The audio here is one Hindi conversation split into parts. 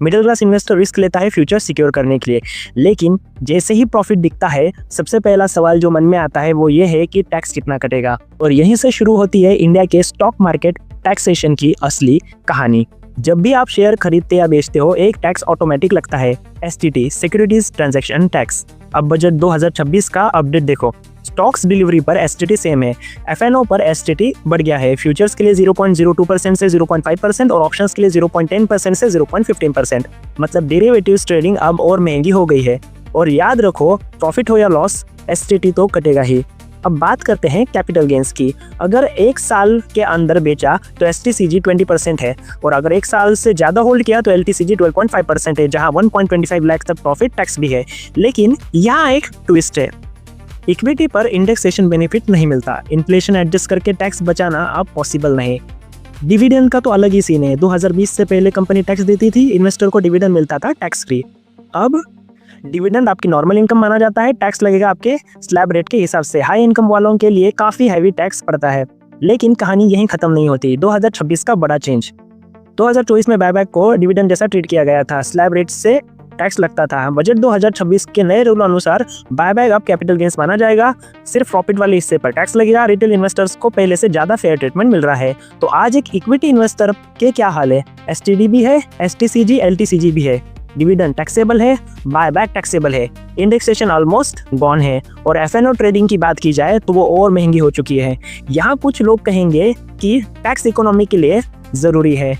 मिडिल क्लास इन्वेस्टर रिस्क लेता है फ्यूचर सिक्योर करने के लिए, लेकिन जैसे ही प्रॉफिट दिखता है सबसे पहला सवाल जो मन में आता है वो ये है कि टैक्स कितना कटेगा। और यहीं से शुरू होती है इंडिया के स्टॉक मार्केट टैक्सेशन की असली कहानी। जब भी आप शेयर खरीदते या बेचते हो एक टैक्स ऑटोमेटिक लगता है, STT, सिक्योरिटीज ट्रांजैक्शन टैक्स। अब बजट 2026 का अपडेट देखो, स्टॉक्स डिलीवरी पर STT सेम है, FNO पर STT बढ़ गया है, फ्यूचर्स के लिए 0.02% से 0.5% और ऑप्शंस के लिए 0.10% से 0.15%। मतलब डेरिवेटिव्स ट्रेडिंग अब और महंगी हो गई है। और याद रखो, प्रॉफिट हो या लॉस STT तो कटेगा ही। अब बात करते हैं कैपिटल गेंस की। अगर एक साल के अंदर बेचा तो STCG 20% है, और अगर एक साल से ज़्यादा होल्ड किया तो LTCG 12.5% है, जहां 1.25 लाख तक प्रॉफिट टैक्स भी है। लेकिन यहाँ एक ट्विस्ट है, इक्विटी पर इंडेक्सेशन बेनिफिट नहीं मिलता, इन्फ्लेशन एडजस्ट करके टैक्स बचाना अब पॉसिबल नहीं। डिविडेंड का तो अलग ही सीन है, 2020 से पहले कंपनी टैक्स देती थी, इन्वेस्टर को डिविडेंड मिलता था टैक्स फ्री। अब डिविडेंड आपकी नॉर्मल इनकम माना जाता है, टैक्स लगेगा आपके स्लैब रेट के हिसाब से। हाई इनकम वालों के लिए काफ़ी हैवी टैक्स पड़ता है। लेकिन कहानी यहीं खत्म नहीं होती। 2026 का बड़ा चेंज, 2024 में बायबैक को डिविडेंड जैसा ट्रीट किया गया था, स्लैब रेट से टैक्स लगता था। बजट 2026 के नए रूल अनुसार बायबैक अब कैपिटल गेंस माना जाएगा, सिर्फ प्रॉफिट वाले हिस्से पर टैक्स लगेगा। रिटेल इन्वेस्टर्स को पहले से ज़्यादा फेयर ट्रीटमेंट मिल रहा है। तो आज एक इक्विटी इन्वेस्टर के क्या हाल है? STD भी है, STCG, LTCG भी है, डिविडेंड टैक्सेबल है, बायबैक टैक्सेबल है, इंडेक्सेशन ऑलमोस्ट गॉन है, और FNO ट्रेडिंग की बात की जाए तो वो और महंगी हो चुकी है। यहाँ कुछ लोग कहेंगे कि टैक्स इकोनॉमी के लिए ज़रूरी है,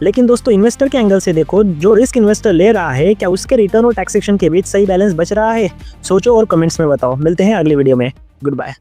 लेकिन दोस्तों इन्वेस्टर के एंगल से देखो, जो रिस्क इन्वेस्टर ले रहा है क्या उसके रिटर्न और टैक्सेशन के बीच सही बैलेंस बच रहा है? सोचो और कमेंट्स में बताओ। मिलते हैं अगली वीडियो में। Good bye.